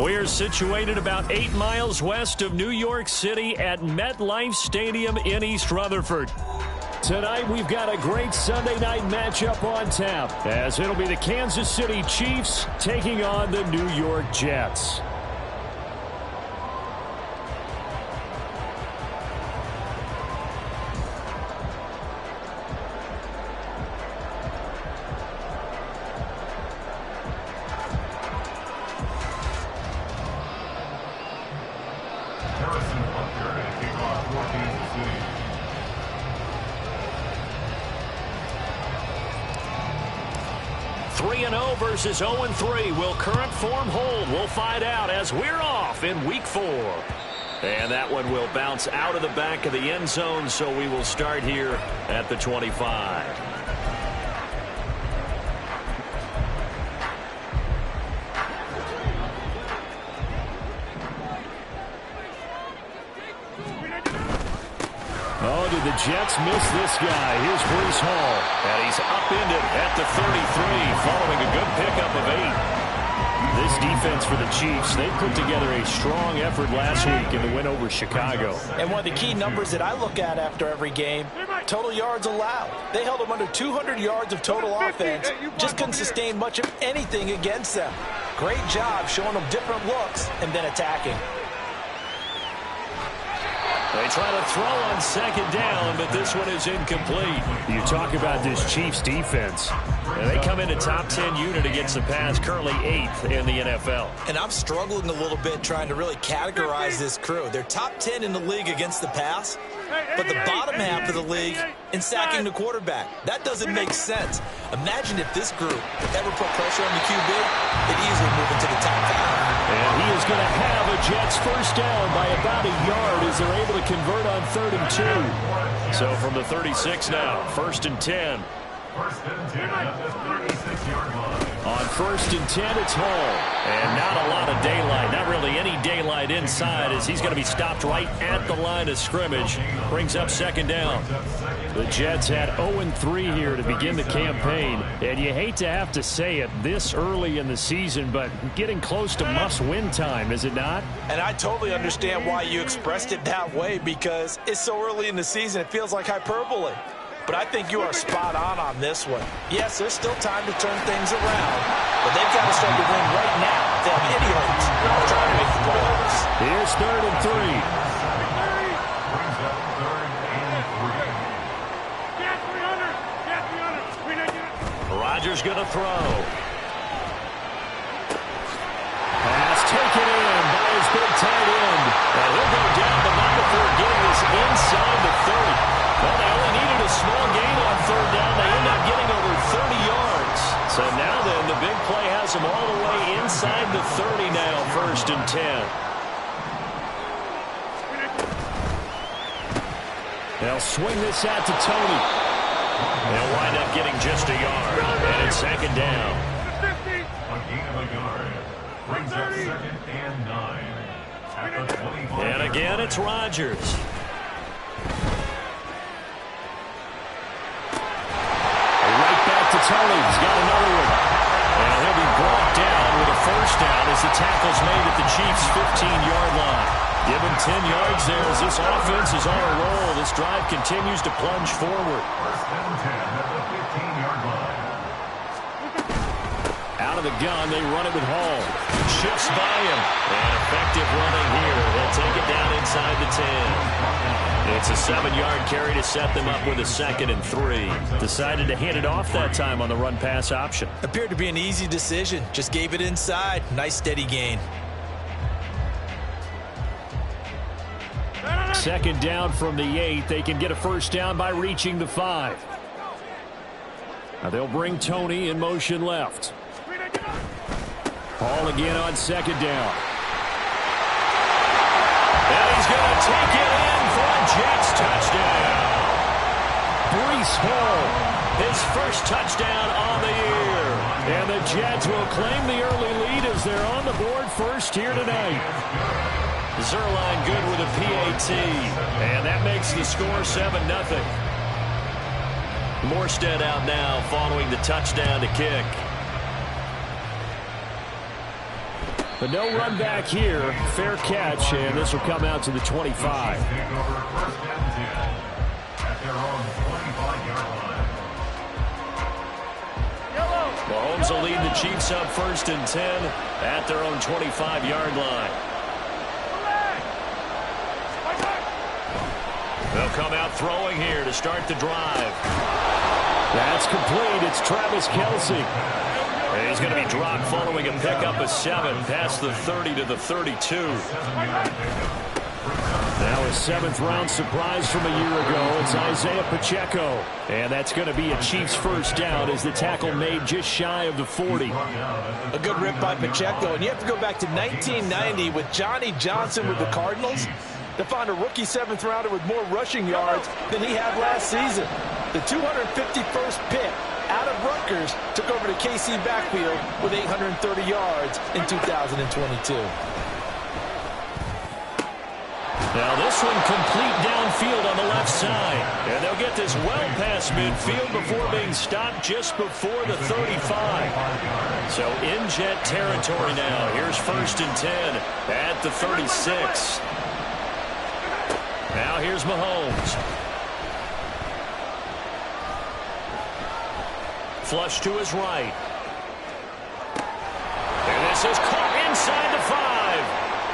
We are situated about 8 miles west of New York City at MetLife Stadium in East Rutherford. Tonight, we've got a great Sunday night matchup on tap, as it'll be the Kansas City Chiefs taking on the New York Jets. Versus 0-3. Will current form hold? We'll find out as we're off in week 4. And that one will bounce out of the back of the end zone, so we will start here at the 25. Oh, did the Jets miss this guy? Here's Breece Hall. And he's upended at the 33 following a good pickup of 8. This defense for the Chiefs, they put together a strong effort last week in the win over Chicago. And one of the key numbers that I look at after every game, total yards allowed. They held them under 200 yards of total offense. Just couldn't sustain much of anything against them. Great job showing them different looks and then attacking. They try to throw on second down, but this one is incomplete. You talk about this Chiefs defense. And they come in a top 10 unit against the pass, currently 8th in the NFL. And I'm struggling a little bit trying to really categorize this crew. They're top 10 in the league against the pass, but the bottom half of the league in sacking the quarterback. That doesn't make sense. Imagine if this group ever put pressure on the QB, they'd easily move into the top 5. And he is going to have a Jets first down by about a yard as they're able to convert on 3rd and 2. So from the 36 now, 1st and 10. First and 10 at the 36-yard line. On 1st and 10, it's Hall. And not a lot of daylight, not really any daylight inside, as he's going to be stopped right at the line of scrimmage. Brings up 2nd down. The Jets had 0-3 here to begin the campaign. And you hate to have to say it this early in the season, but getting close to must-win time, is it not? And I totally understand why you expressed it that way, because it's so early in the season, it feels like hyperbole. But I think you are spot on this one. Yes, there's still time to turn things around, but they've got to start to win right now if they have any hopes of trying to make the playoffs. Here's 3rd and 3. Rodgers going to throw. Pass taken in by his big tight end. And he'll go down, but not before getting this inside the 30. Well, they only needed a small gain on 3rd down. They end up getting over 30 yards. So now then, the big play has them all the way inside the 30 now, 1st and 10. They'll swing this out to Tony. They'll wind up getting just a yard. And it's 2nd down. A gain of a yard. Brings up 2nd and 9. At the 25. And again, it's Rodgers. Tony, he's got another one. And he'll be brought down with a first down as the tackle's made at the Chiefs' 15-yard line. Give him 10 yards there as this offense is on a roll. This drive continues to plunge forward. 1st and 10 at the 15-yard line. Out of the gun, they run it with Hall. Shifts by him. And effective running here. They'll take it down inside the 10. It's a 7-yard carry to set them up with a 2nd and 3. Decided to hand it off that time on the run-pass option. Appeared to be an easy decision. Just gave it inside. Nice steady gain. 2nd down from the 8. They can get a first down by reaching the 5. Now they'll bring Tony in motion left. Hall again on 2nd down. And he's going to take it in for a Jets touchdown. Breece Hall, his first touchdown on the year. And the Jets will claim the early lead as they're on the board first here tonight. Zerline good with a PAT. And that makes the score 7-0. Morstead out now following the touchdown to kick. But no run back here. Fair catch, and this will come out to the 25. Mahomes will lead the Chiefs up 1st and 10 at their own 25-yard line. They'll come out throwing here to start the drive. That's complete. It's Travis Kelce. And he's going to be dropped following a pickup of 7 past the 30 to the 32. Now a 7th-round surprise from a year ago. It's Isaiah Pacheco. And that's going to be a Chiefs first down as the tackle made just shy of the 40. A good rip by Pacheco. And you have to go back to 1990 with Johnny Johnson with the Cardinals to find a rookie 7th-rounder with more rushing yards than he had last season. The 251st pick out of Rutgers took over the KC backfield with 830 yards in 2022. Now this one complete downfield on the left side. And they'll get this well past midfield before being stopped just before the 35. So in jet territory now. Here's 1st and 10 at the 36. Now here's Mahomes. Flush to his right. And this is caught inside the 5.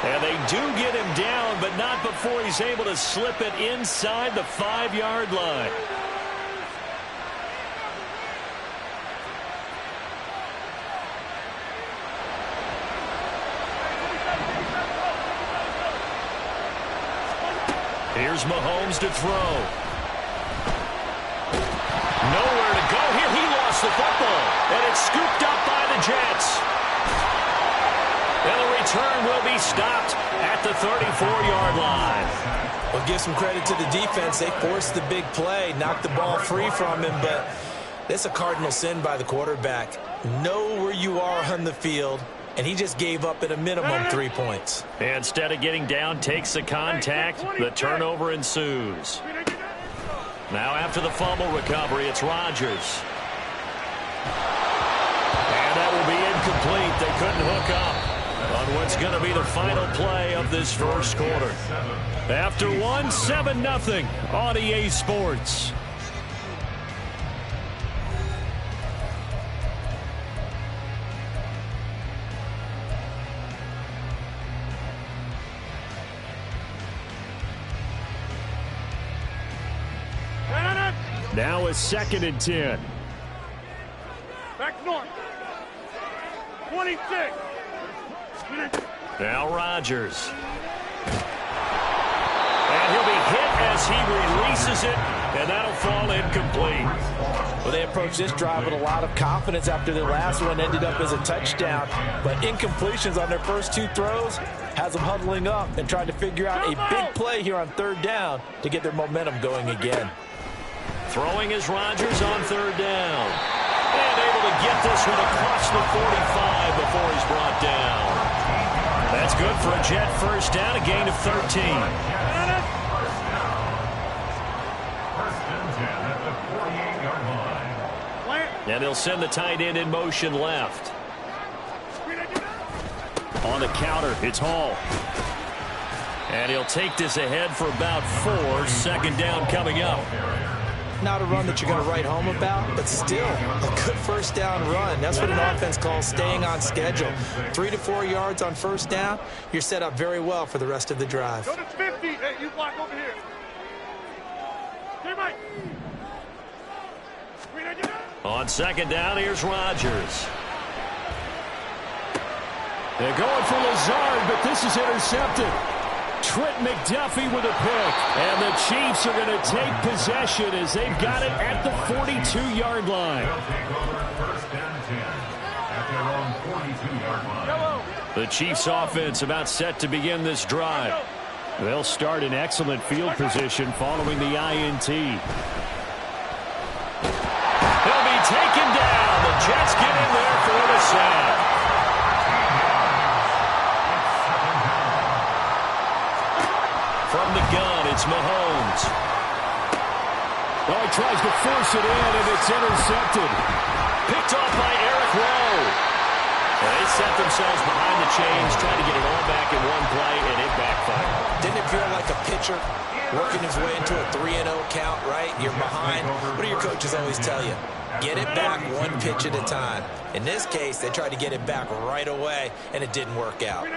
And they do get him down, but not before he's able to slip it inside the 5-yard line. Here's Mahomes to throw. Nowhere to go here. He lost the football, and it's scooped up by the Jets. And the return will be stopped at the 34-yard line. Well, give some credit to the defense. They forced the big play, knocked the ball free from him, but that's a cardinal sin by the quarterback. Know where you are on the field, and he just gave up at a minimum 3 points. Instead of getting down, takes the contact. The turnover ensues. Now after the fumble recovery, it's Rodgers. And that will be incomplete. They couldn't hook up on what's going to be the final play of this first quarter. After 7-0 on EA Sports. Now a 2nd and 10. Back north. 26. Now Rodgers. And he'll be hit as he releases it, and that'll fall incomplete. Well, they approached this drive with a lot of confidence after the last one ended up as a touchdown. But incompletions on their first 2 throws has them huddling up and trying to figure out a big play here on 3rd down to get their momentum going again. Throwing is Rodgers on 3rd down. And able to get this one across the 45 before he's brought down. That's good for a Jet first down, a gain of 13. And he'll send the tight end in motion left. On the counter, it's Hall. And he'll take this ahead for about 4. 2nd down coming up. Not a run that you're going to write home about, but still a good first down run. That's what an offense calls staying on schedule. 3 to 4 yards on first down, you're set up very well for the rest of the drive. Go to 50. Hey, you block over here. Hey, Mike. On 2nd down, here's Rodgers. They're going for Lazard, but this is intercepted. Trent McDuffie with a pick. And the Chiefs are going to take possession as they've got it at the 42-yard line. The Chiefs offense about set to begin this drive. They'll start in excellent field position following the INT. He'll be taken down. The Jets get in there for the sack. From the gun, it's Mahomes. Oh, he tries to force it in, and it's intercepted. Picked off by Eric Rowe. They set themselves behind the chains, trying to get it all back in one play, and it backfired. Didn't it feel like a pitcher working his way into a 3-0 count, right? You're behind. What do your coaches always tell you? Get it back one pitch at a time. In this case, they tried to get it back right away, and it didn't work out.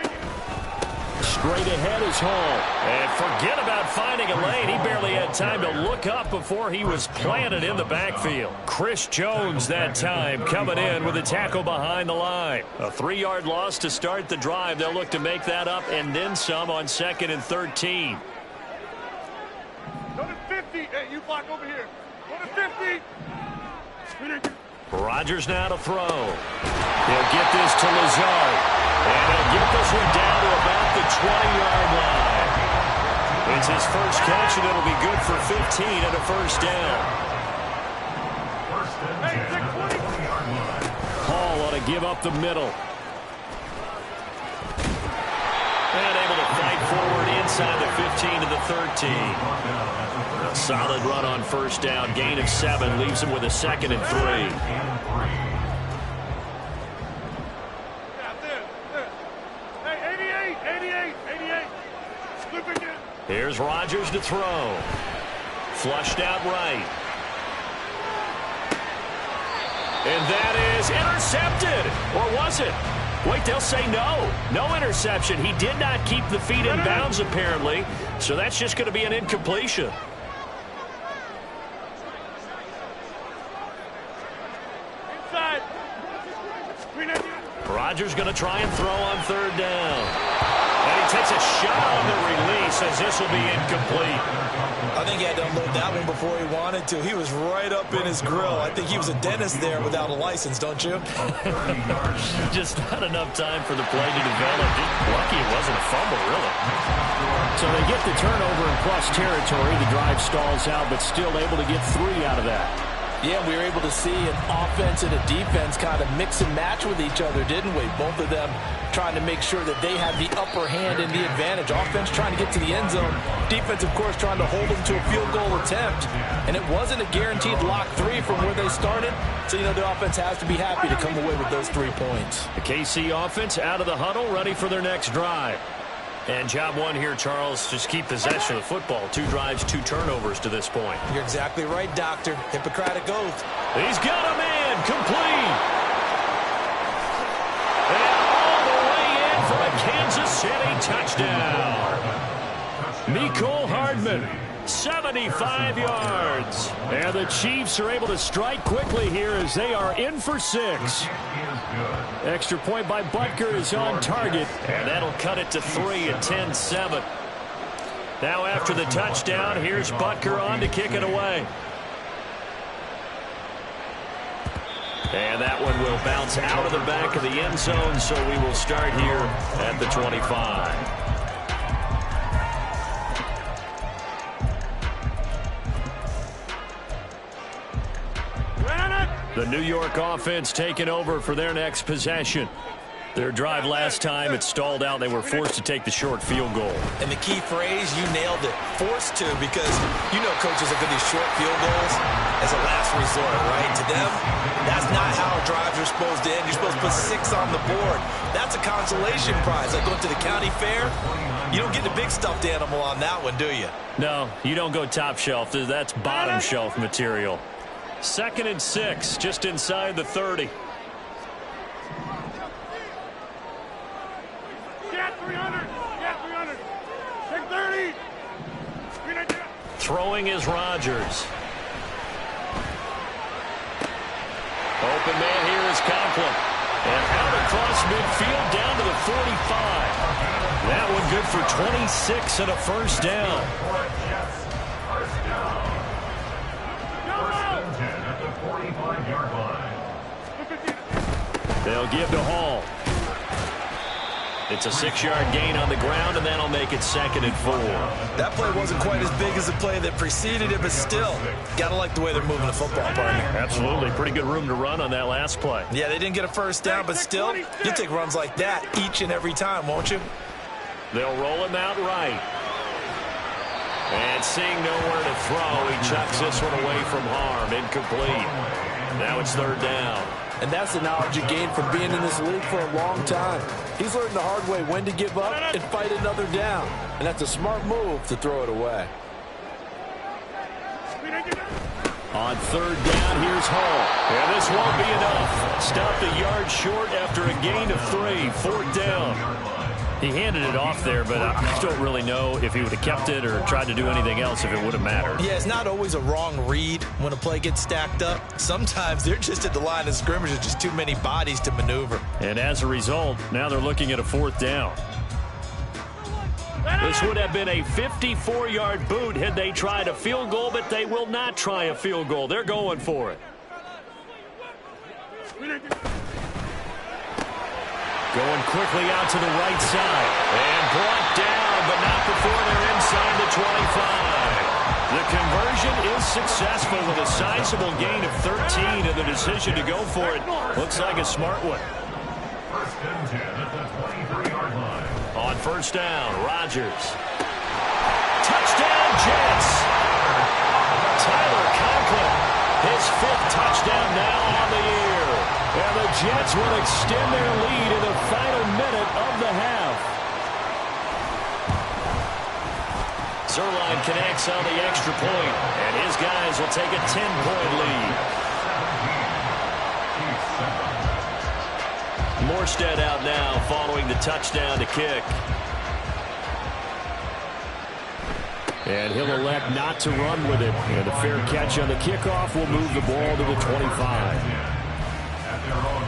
Straight ahead is Hall. And forget about finding a lane. He barely had time to look up before he was planted in the backfield. Chris Jones that time coming in with a tackle behind the line. A 3-yard loss to start the drive. They'll look to make that up and then some on 2nd and 13. Go to 50. Hey, you block over here. Go to 50. Rodgers now to throw. He'll get this to Lazard. And he'll get this one down to about the 20-yard line. It's his first catch, and it'll be good for 15 and a first down. Hall ought to give up the middle. And able to fight forward inside the 15 to the 13. A solid run on first down. Gain of 7 leaves him with a 2nd and 3. Here's Rodgers to throw. Flushed out right. And that is intercepted. Or was it? Wait, they'll say no. No interception. He did not keep the feet in bounds, apparently. So that's just going to be an incompletion. Inside. Rodgers going to try and throw on 3rd down. And he takes a shot on the release as this will be incomplete. I think he had to unload that one before he wanted to. He was right up in his grill. I think he was a dentist there without a license, don't you? Just not enough time for the play to develop. Just lucky it wasn't a fumble, really. So they get the turnover in plus territory. The drive stalls out, but still able to get 3 out of that. Yeah, we were able to see an offense and a defense kind of mix and match with each other, didn't we? Both of them trying to make sure that they had the upper hand and the advantage. Offense trying to get to the end zone. Defense, of course, trying to hold them to a field goal attempt. And it wasn't a guaranteed lock 3 from where they started. So, you know, the offense has to be happy to come away with those 3 points. The KC offense out of the huddle, ready for their next drive. And job 1 here, Charles, just keep possession of the football. 2 drives, 2 turnovers to this point. You're exactly right, Doctor. Hippocratic oath. He's got a man complete. And all the way in for a Kansas City touchdown. Mecole Hardman, 75 yards. And the Chiefs are able to strike quickly here as they are in for 6. Extra point by Butker is on target, and that'll cut it to 3 at 10-7. Now after the touchdown, here's Butker on to kick it away. And that one will bounce out of the back of the end zone, so we will start here at the 25. The New York offense taking over for their next possession. Their drive last time, it stalled out. They were forced to take the short field goal. And the key phrase, you nailed it. Forced to, because you know coaches look at these short field goals as a last resort, right? To them, that's not how drives are supposed to end. You're supposed to put 6 on the board. That's a consolation prize. Like going to the county fair, you don't get the big stuffed animal on that one, do you? No, you don't go top shelf. That's bottom shelf material. 2nd and 6, just inside the 30. Get 300. Get 300. Take 30. Throwing is Rodgers. Open man here is Conklin. And out across midfield down to the 45. That one good for 26 and a first down. They'll give to Hall. It's a 6-yard gain on the ground, and that'll make it 2nd and 4. That play wasn't quite as big as the play that preceded it, but still, gotta like the way they're moving the football, partner. Absolutely. Pretty good room to run on that last play. Yeah, they didn't get a first down, but still, you'll take runs like that each and every time, won't you? They'll roll him out right. And seeing nowhere to throw, he chucks this one away from harm. Incomplete. Now it's 3rd down. And that's the knowledge you gain from being in this league for a long time. He's learned the hard way when to give up and fight another down. And that's a smart move to throw it away. On third down, here's Hall. And this won't be enough. Stopped a yard short after a gain of 3. Fourth down. He handed it off there, but I just don't really know if he would have kept it or tried to do anything else if it would have mattered. Yeah, it's not always a wrong read when a play gets stacked up. Sometimes they're just at the line of scrimmage. There's just too many bodies to maneuver. And as a result, now they're looking at a fourth down. This would have been a 54-yard boot had they tried a field goal, but they will not try a field goal. They're going for it. Going quickly out to the right side. And brought down, but not before they're inside the 25. The conversion is successful with a sizable gain of 13, and the decision to go for it looks like a smart one. First and 10 at the 23-yard line. On first down, Rodgers. Touchdown, Jets. Tyler Conklin, his 5th touchdown now on the year. And the Jets will extend their lead in the final minute of the half. Zerline connects on the extra point, and his guys will take a 10-point lead. Morstead out now following the touchdown to kick. And he'll elect not to run with it. And a fair catch on the kickoff will move the ball to the 25. At their own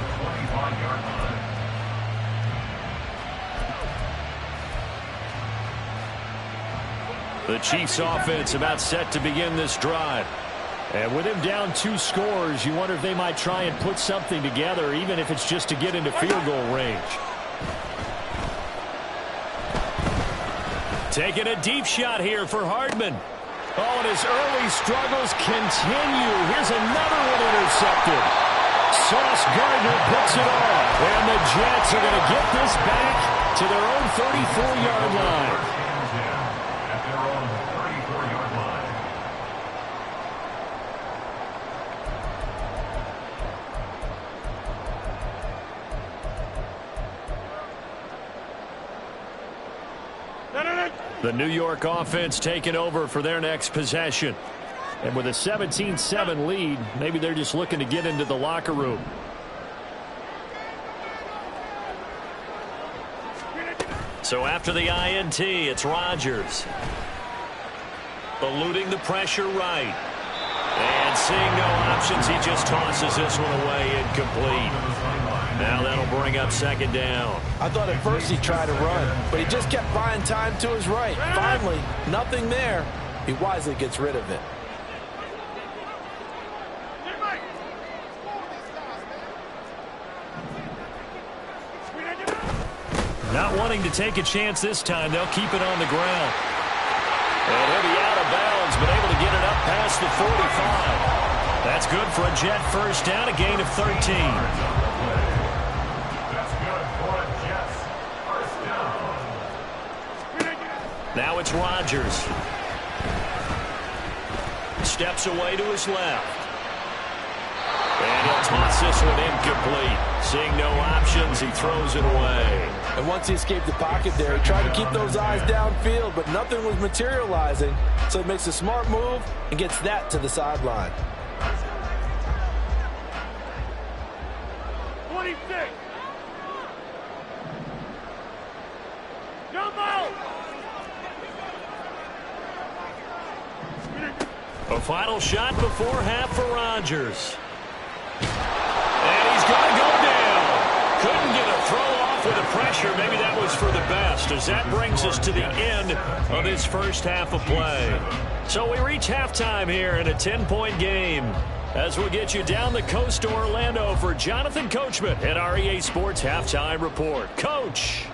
25-yard line. The Chiefs offense about set to begin this drive. And with him down 2 scores, you wonder if they might try and put something together, even if it's just to get into field goal range. Taking a deep shot here for Hardman. Oh, and his early struggles continue. Here's another one intercepted. Sauce Gardner picks it off. And the Jets are going to get this back to their own 34-yard line. At their own 34-yard line. The New York offense taking over for their next possession. And with a 17-7 lead, maybe they're just looking to get into the locker room. So after the INT, it's Rodgers. Eluding the pressure right. And seeing no options, he just tosses this one away incomplete. Now that'll bring up second down. I thought at first he tried to run, but he just kept buying time to his right. Finally, nothing there. He wisely gets rid of it. Not wanting to take a chance this time, they'll keep it on the ground. And he'll be out of bounds, but able to get it up past the 45. That's good for a Jet first down, a gain of 13. Now it's Rodgers. Steps away to his left. And he'll toss this one incomplete. Seeing no options, he throws it away. And once he escaped the pocket there, he tried to keep those eyes downfield, but nothing was materializing. So he makes a smart move and gets that to the sideline. 26. Jump out. A final shot before half for Rodgers. And he's going to go down. Couldn't get a throw off with the pressure. Maybe that was for the best, as that brings us to the end of this first half of play. So we reach halftime here in a 10-point game, as we'll get you down the coast to Orlando for Jonathan Coachman at our EA Sports Halftime Report. Coach.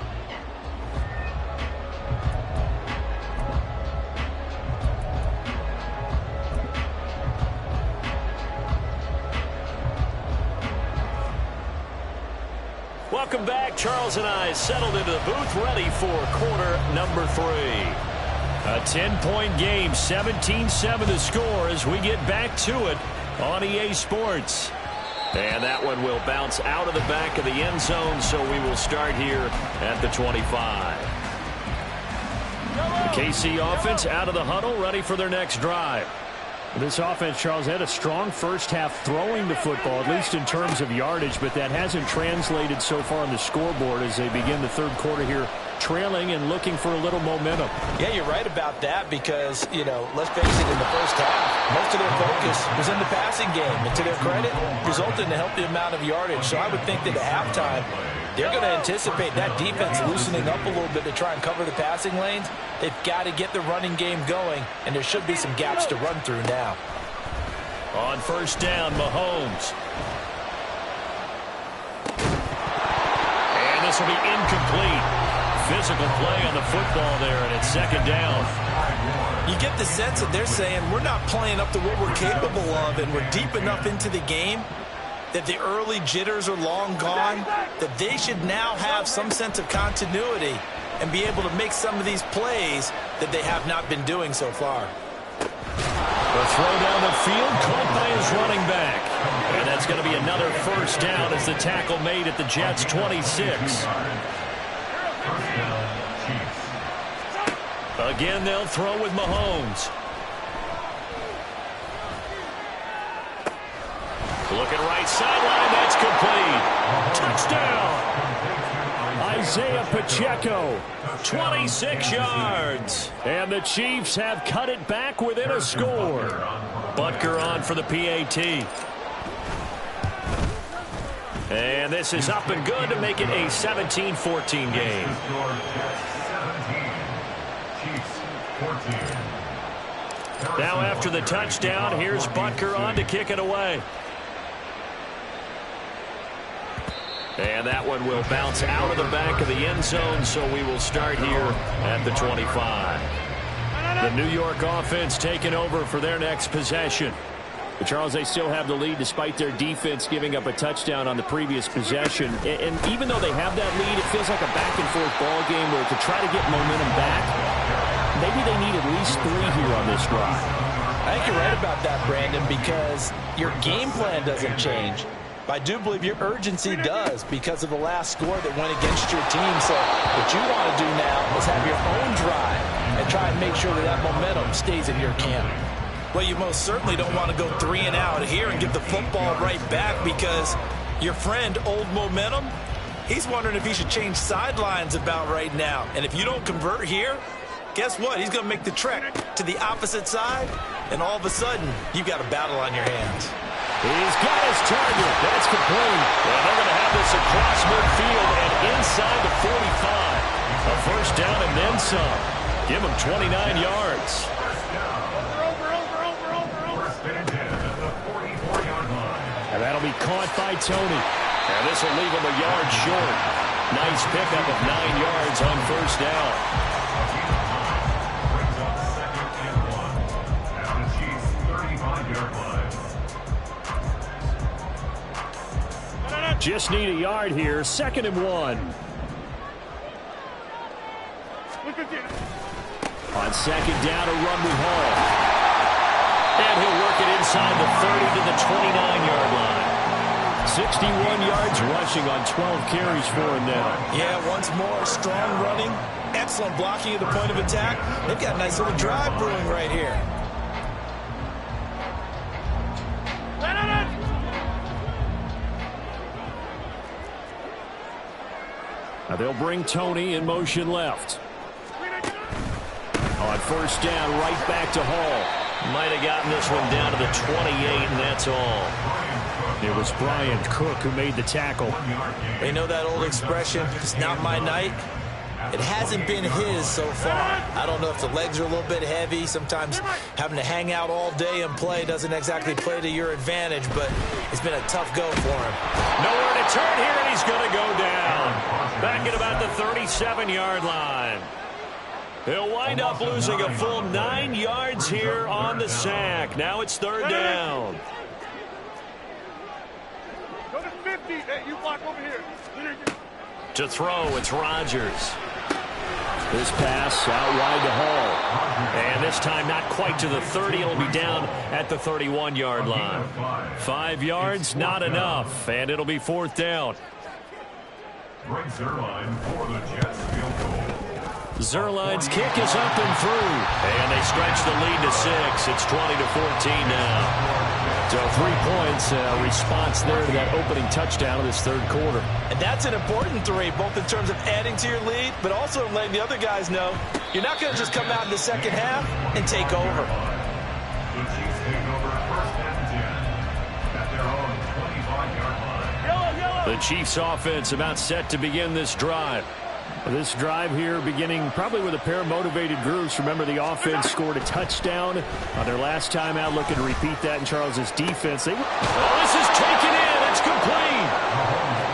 Welcome back. Charles and I settled into the booth, ready for quarter number 3. A 10-point game, 17-7 the score as we get back to it on EA Sports. And that one will bounce out of the back of the end zone, so we will start here at the 25. The KC offense out of the huddle, ready for their next drive. This offense, Charles, had a strong first half throwing the football, at least in terms of yardage, but that hasn't translated so far on the scoreboard as they begin the third quarter here, trailing and looking for a little momentum. Yeah, you're right about that because, you know, let's face it, in the first half, most of their focus was in the passing game. And to their credit, resulted in a healthy amount of yardage. So I would think that at halftime, they're going to anticipate that defense loosening up a little bit to try and cover the passing lanes. They've got to get the running game going, and there should be some gaps to run through now. On first down, Mahomes. And this will be incomplete. Physical play on the football there, and it's second down. You get the sense that they're saying we're not playing up to what we're capable of, and we're deep enough into the game that the early jitters are long gone, that they should now have some sense of continuity and be able to make some of these plays that they have not been doing so far. The throw down the field, caught by his running back. And that's going to be another first down as the tackle made at the Jets' 26. Again, they'll throw with Mahomes. Looking right sideline, that's complete. Touchdown! Isaiah Pacheco, 26 yards. And the Chiefs have cut it back within a score. Butker on for the PAT. And this is up and good to make it a 17-14 game. Now after the touchdown, here's Butker on to kick it away. And that one will bounce out of the back of the end zone, so we will start here at the 25. The New York offense taking over for their next possession. But Charles, they still have the lead despite their defense giving up a touchdown on the previous possession. And even though they have that lead, it feels like a back-and-forth ball game where to try to get momentum back, maybe they need at least 3 here on this drive. I think you're right about that, Brandon, because your game plan doesn't change. I do believe your urgency does because of the last score that went against your team. So what you want to do now is have your own drive and try and make sure that that momentum stays in your camp. Well, you most certainly don't want to go 3 and out here and get the football right back because your friend, Old Momentum, he's wondering if he should change sidelines about right now. And if you don't convert here, guess what? He's going to make the trek to the opposite side, and all of a sudden, you've got a battle on your hands. He's got his target. That's complete. And they're going to have this across midfield and inside the 45. A first down and then some. Give him 29 yards. And that'll be caught by Tony. And this will leave him a yard short. Nice pickup of 9 yards on first down. Just need a yard here. 2nd and 1. On second down, a run with Hall. And he'll work it inside the 30 to the 29-yard line. 61 yards rushing on 12 carries for him now. Yeah, once more, strong running, excellent blocking at the point of attack. They've got a nice little drive brewing right here. Now they'll bring Tony in motion left. On first down, right back to Hall. Might have gotten this one down to the 28, and that's all. It was Brian Cook who made the tackle. They know that old expression, it's not my night. It hasn't been his so far. I don't know if the legs are a little bit heavy. Sometimes having to hang out all day and play doesn't exactly play to your advantage, but it's been a tough go for him. Nowhere to turn here, and he's going to go down. Back at about the 37-yard line. He'll wind up losing a full 9 yards here on the sack. Now it's 3rd down. Go to 50. Hey, you block over here. To throw, it's Rodgers. This pass out wide to Hall. And this time not quite to the 30. It'll be down at the 31-yard line. 5 yards, not enough. And it'll be 4th down. Greg Zuerlein for the Jets field goal. Zuerlein's kick is up and through. And they stretch the lead to 6. It's 20-14 now. So 3 points, response there to that opening touchdown of this third quarter. And that's an important 3, both in terms of adding to your lead, but also letting the other guys know you're not going to just come out in the second half and take over. The Chiefs take over 1st and 10 at their own 25-yard line. The Chiefs offense about set to begin this drive. This drive here beginning probably with a pair of motivated groups. Remember, the offense scored a touchdown on their last time out, looking to repeat that in Charles's defense. This is taken in. It's complete.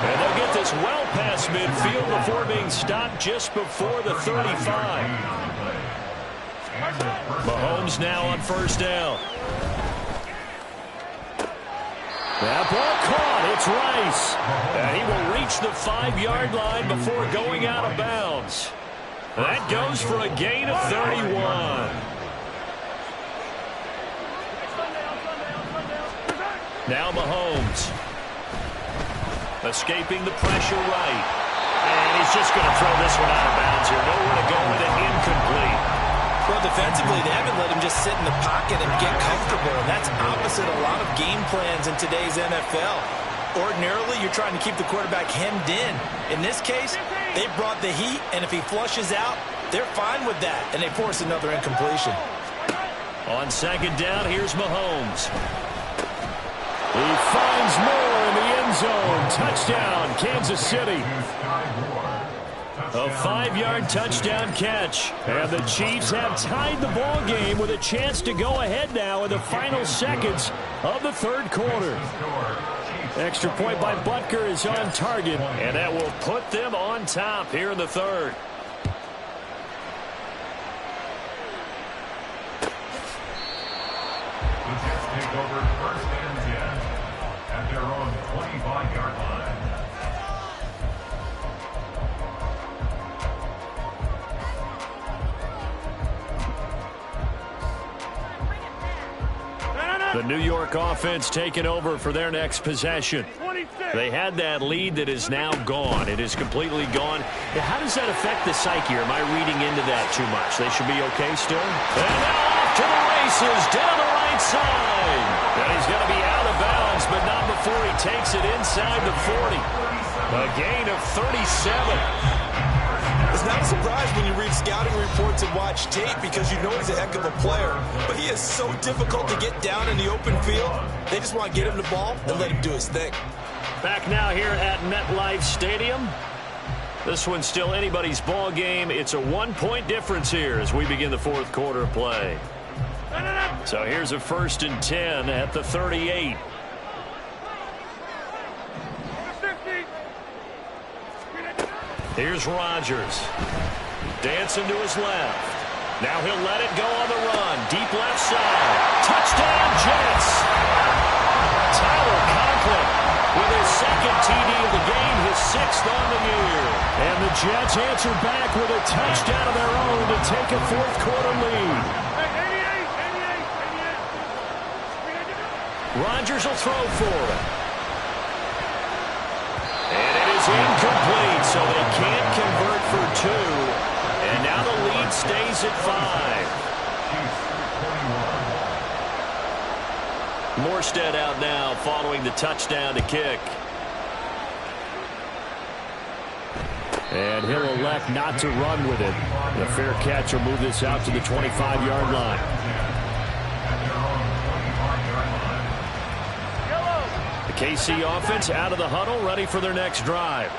And they'll get this well past midfield before being stopped just before the 35. Mahomes now on 1st down. That ball caught. It's Rice. And he will reach the 5-yard line before going out of bounds. That goes for a gain of 31. Now Mahomes. Escaping the pressure right. And he's just going to throw this one out of bounds here. Nowhere to go with it. Incomplete. Well, defensively, they haven't let him just sit in the pocket and get comfortable. And that's opposite a lot of game plans in today's NFL. Ordinarily, you're trying to keep the quarterback hemmed in. In this case, they brought the heat, and if he flushes out, they're fine with that, and they force another incompletion. On 2nd down, here's Mahomes. He finds Moore in the end zone. Touchdown, Kansas City. A 5-yard touchdown catch. And the Chiefs have tied the ball game with a chance to go ahead now in the final seconds of the third quarter. Extra point by Butker is on target, and that will put them on top here in the third. The Jets take over 1st and 10 at their own 25-yard line. The New York offense taking over for their next possession. They had that lead that is now gone. It is completely gone. How does that affect the psyche? Or am I reading into that too much? They should be okay still? And now off to the races down the right side. And he's going to be out of bounds, but not before he takes it inside the 40. A gain of 37. It's not a surprise when you read scouting reports and watch tape because you know he's a heck of a player. But he is so difficult to get down in the open field. They just want to get him the ball and let him do his thing. Back now here at MetLife Stadium. This one's still anybody's ball game. It's a 1-point difference here as we begin the fourth quarter of play. So here's a 1st and 10 at the 38. Here's Rodgers. Dancing to his left. Now he'll let it go on the run. Deep left side. Touchdown, Jets. Tyler Conklin with his 2nd TD of the game, his 6th on the year. And the Jets answer back with a touchdown of their own to take a fourth quarter lead. Rodgers will throw for it. And it is incomplete, so they can't convert for 2. And now the lead stays at 5. Morstead out now following the touchdown to kick. And he'll elect not to run with it. The fair catch will move this out to the 25-yard line. KC offense out of the huddle, ready for their next drive.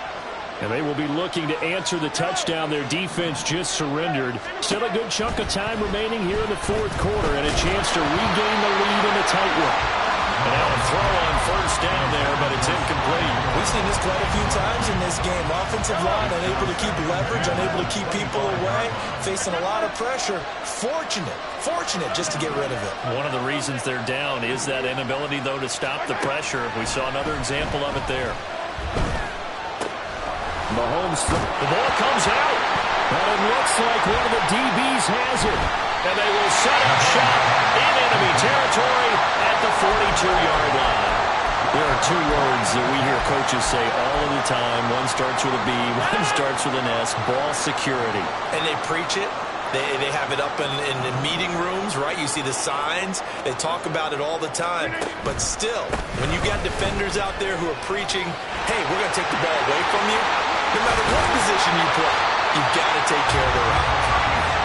And they will be looking to answer the touchdown their defense just surrendered. Still a good chunk of time remaining here in the fourth quarter and a chance to regain the lead in a tight one. And now a throw on 1st down there, but it's incomplete. We've seen this quite a few times in this game. Offensive line unable to keep leverage, unable to keep people away, facing a lot of pressure. Fortunate just to get rid of it. One of the reasons they're down is that inability, though, to stop the pressure. We saw another example of it there. Mahomes. The ball comes out. But it looks like one of the DBs has it. And they will set up shop in enemy territory at the 42-yard line. There are two words that we hear coaches say all of the time. One starts with a B, one starts with an S, ball security. And they preach it. They have it up in meeting rooms, right? You see the signs. They talk about it all the time. But still, when you got defenders out there who are preaching, hey, we're going to take the ball away from you, no matter what position you play, you've got to take care of the route.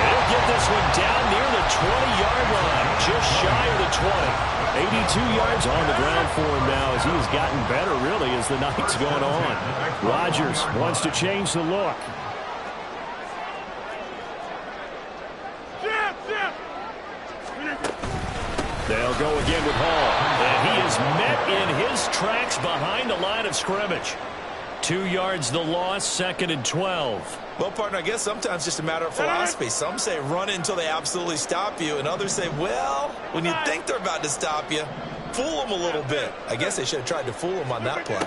They'll get this one down near the 20-yard line, just shy of the 20. 82 yards on the ground for him now as he has gotten better, really, as the night's gone on. Rodgers wants to change the look. They'll go again with Hall. And he is met in his tracks behind the line of scrimmage. 2 yards the loss, 2nd and 12. Well, partner, I guess sometimes just a matter of philosophy. Some say run it until they absolutely stop you, and others say, well, when you think they're about to stop you, fool them a little bit. I guess they should have tried to fool them on that play.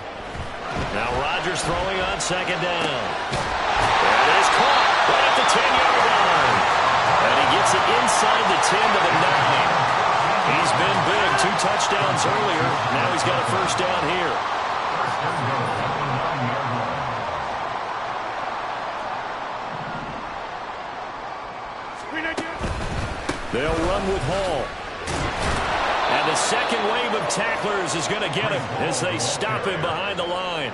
Now Rodgers throwing on 2nd down. And it is caught right at the 10-yard line. And he gets it inside the 10 to the 9. He's been big. 2 touchdowns earlier. Now he's got a first down here. They'll run with Hall. And the second wave of tacklers is going to get him as they stop him behind the line.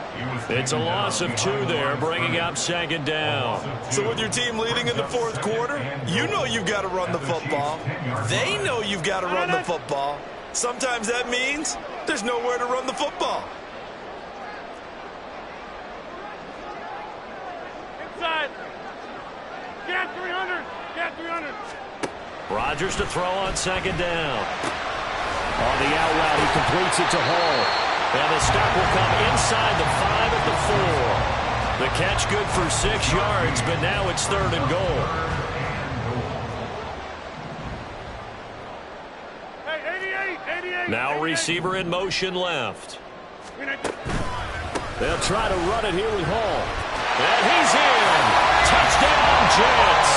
It's a loss of 2 there, bringing up 2nd down. So with your team leading in the 4th quarter, you know you've got to run the football. They know you've got to run the football. Sometimes that means there's nowhere to run the football. Inside. Get 300. Get 300. Rodgers to throw on 2nd down. On the out route, he completes it to Hall. And the stop will come inside the 5 at the 4. The catch good for 6 yards, but now it's 3rd and goal. Hey, 88. Now receiver in motion left. They'll try to run it here with Hall. And he's in. Touchdown, Jets.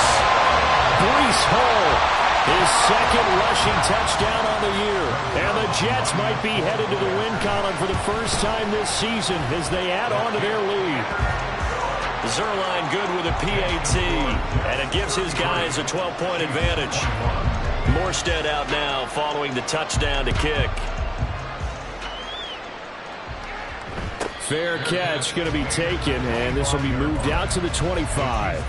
Breece Hall. His 2nd rushing touchdown on the year. And the Jets might be headed to the win column for the first time this season as they add on to their lead. Zerline good with a PAT. And it gives his guys a 12-point advantage. Morstead out now following the touchdown to kick. Fair catch going to be taken, and this will be moved out to the 25.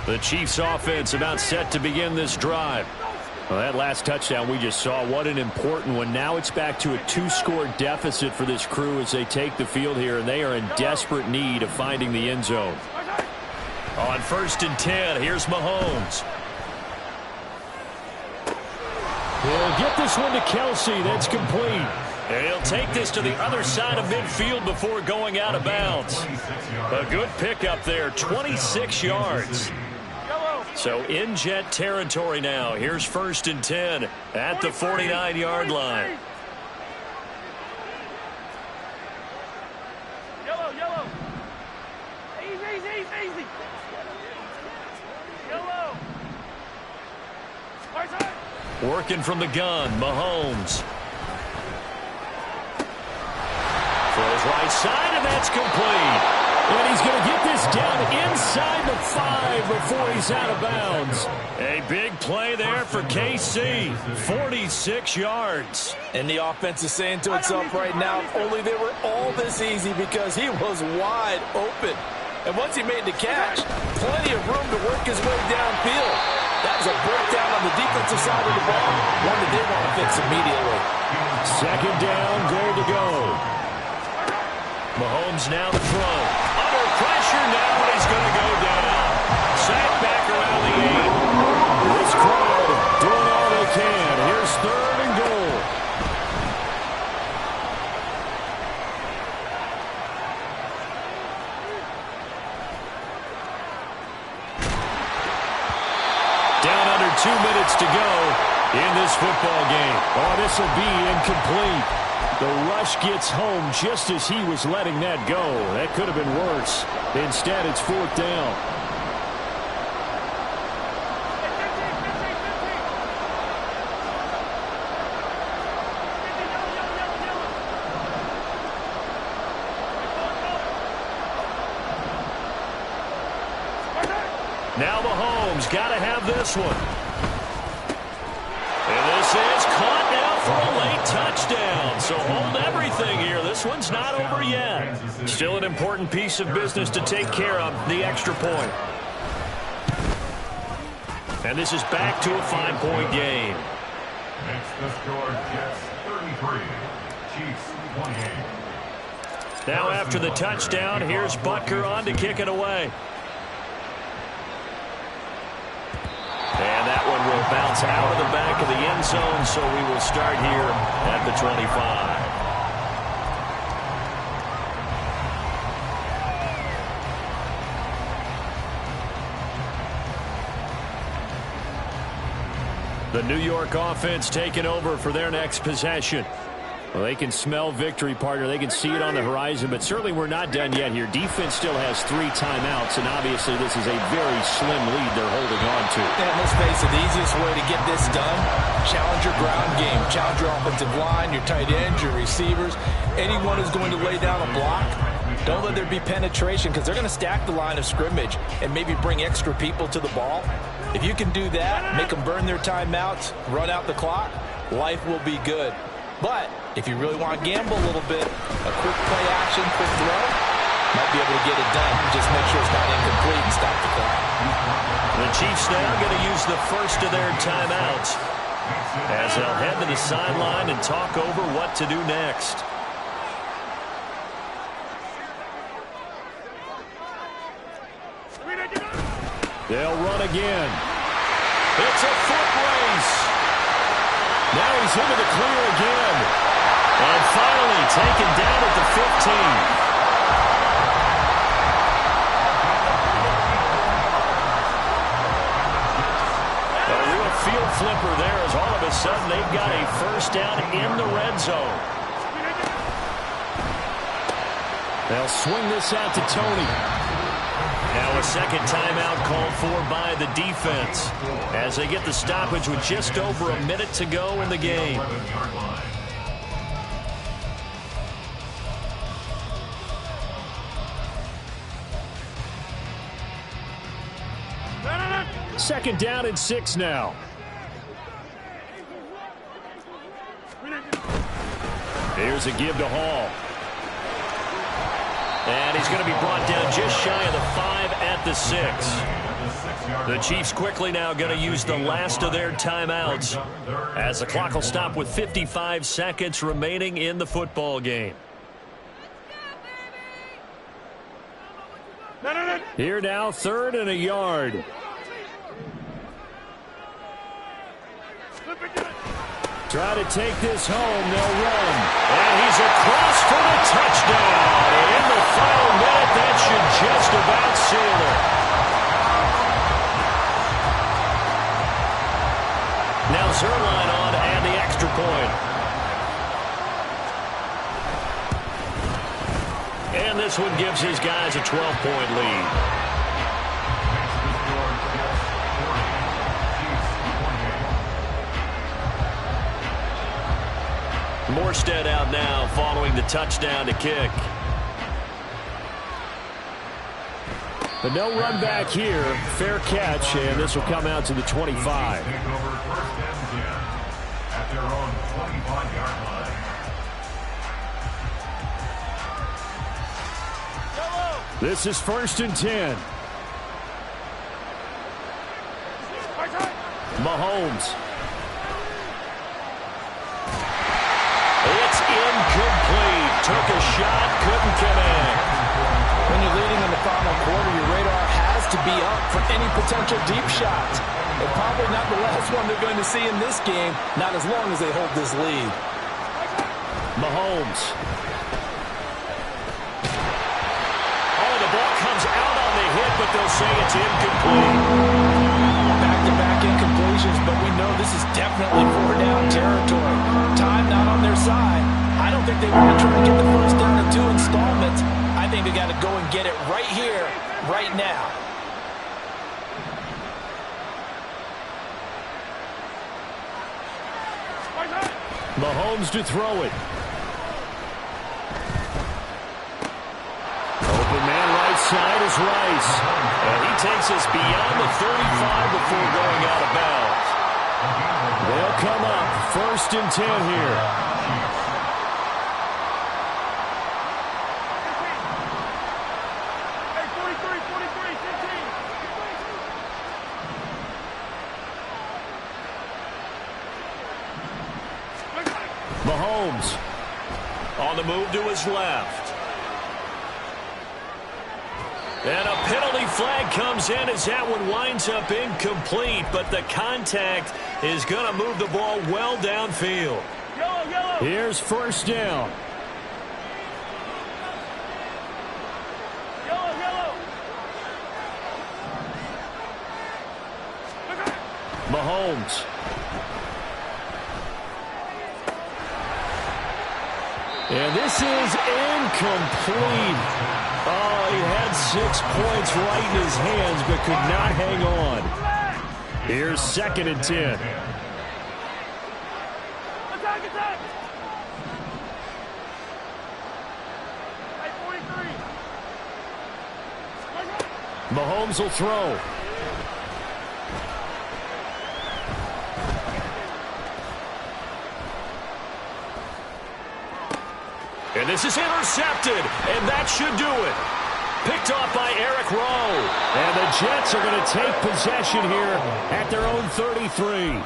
The Chiefs offense about set to begin this drive. Well, that last touchdown we just saw, what an important one. Now it's back to a 2-score deficit for this crew as they take the field here, and they are in desperate need of finding the end zone. On 1st and 10, here's Mahomes. He'll get this one to Kelsey. That's complete. And he'll take this to the other side of midfield before going out of bounds. A good pickup there, 26 yards. So in Jet territory now. Here's 1st and 10 at the 49-yard line. Yellow. Easy. Yellow. Right side. Working from the gun, Mahomes. Throws right side, and that's complete. And he's going to get this down inside the 5 before he's out of bounds. A big play there for KC. 46 yards. And the offense is saying to itself right now, if only they were all this easy, because he was wide open. And once he made the catch, plenty of room to work his way downfield. That was a breakdown on the defensive side of the ball, one that they want to fix immediately. 2nd down, goal to go. Mahomes now to throw. Under pressure now, and he's going to go down. Sacked back around the 8. This crowd doing all they can. Here's 3rd and goal. Down under 2 minutes to go in this football game. Oh, this will be incomplete. The rush gets home just as he was letting that go. That could have been worse. Instead, it's 4th down. Now Mahomes got to have this one. And this is caught now for a late touchdown. So hold everything here. This one's not over yet. Still an important piece of business to take care of, the extra point. And this is back to a 5-point game. Makes the score Jets 33, Chiefs 28. Now after the touchdown, here's Butker on to kick it away. And that one will bounce out of the back of the end zone, so we will start here at the 25. The New York offense taking over for their next possession. Well, they can smell victory, partner. They can see it on the horizon, but certainly we're not done yet here. Defense still has 3 timeouts, and obviously this is a very slim lead they're holding on to. And let's face it, the easiest way to get this done, challenge your ground game. Challenge your offensive line, your tight ends, your receivers. Anyone who's going to lay down a block, don't let there be penetration because they're going to stack the line of scrimmage and maybe bring extra people to the ball. If you can do that, make them burn their timeouts, run out the clock, life will be good. But if you really want to gamble a little bit, a quick play action, quick throw, might be able to get it done. Just make sure it's not incomplete and stop the clock. The Chiefs now going to use the first of their timeouts as they'll head to the sideline and talk over what to do next. They'll run again. It's a foot race. Now he's into the clear again. And finally taken down at the 15. A real field flipper there as all of a sudden they've got a first down in the red zone. They'll swing this out to Tony. Now a second timeout called for by the defense as they get the stoppage with just over a minute to go in the game. Second down and 6 now. Here's a give to Hall. And he's going to be brought down just shy of the 5 at the 6. The Chiefs quickly now going to use the last of their timeouts as the clock will stop with 55 seconds remaining in the football game. Here now, 3rd and a yard. Try to take this home. They'll run. And he's across for the touchdown. And in the final minute, that should just about seal it. Now Zerline on and the extra point. And this one gives his guys a 12-point lead. Morstead out now following the touchdown to kick. But no run back here. Fair catch, and this will come out to the 25. At their own 25-yard line. This is 1st and 10. Mahomes. It's incomplete. Took a shot, couldn't connect. When you're leading in the final quarter, your radar has to be up for any potential deep shots. And probably not the last one they're going to see in this game, not as long as they hold this lead. Mahomes. Oh, the ball comes out on the hit, but they'll say it's incomplete. Back-to-back incompletions, but we know this is definitely 4-down territory. Time not on their side. I don't think if they want to try to get the first down in 2 installments, I think they got to go and get it right here, right now. Mahomes to throw it. Open man right side is Rice. And he takes us beyond the 35 before going out of bounds. They'll come up 1st and 10 here. Mahomes On the move to his left. And a penalty flag comes in as that one winds up incomplete, but the contact is going to move the ball well downfield. Here's 1st down. Mahomes. And this is incomplete. Oh, he had 6 points right in his hands, but could not hang on. Here's 2nd and 10. Mahomes will throw. And this is intercepted, and that should do it. Picked off by Eric Rowe. And the Jets are going to take possession here at their own 33.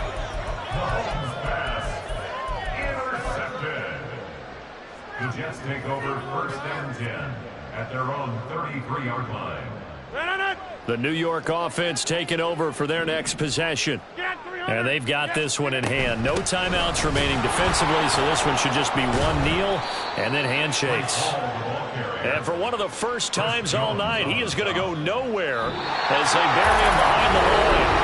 Intercepted. The Jets take over 1st and 10 at their own 33-yard line. The New York offense taking over for their next possession. And they've got this one in hand. No timeouts remaining defensively, so this one should just be one kneel and then handshakes. And for one of the first times all night, he is going to go nowhere as they bury him behind the line.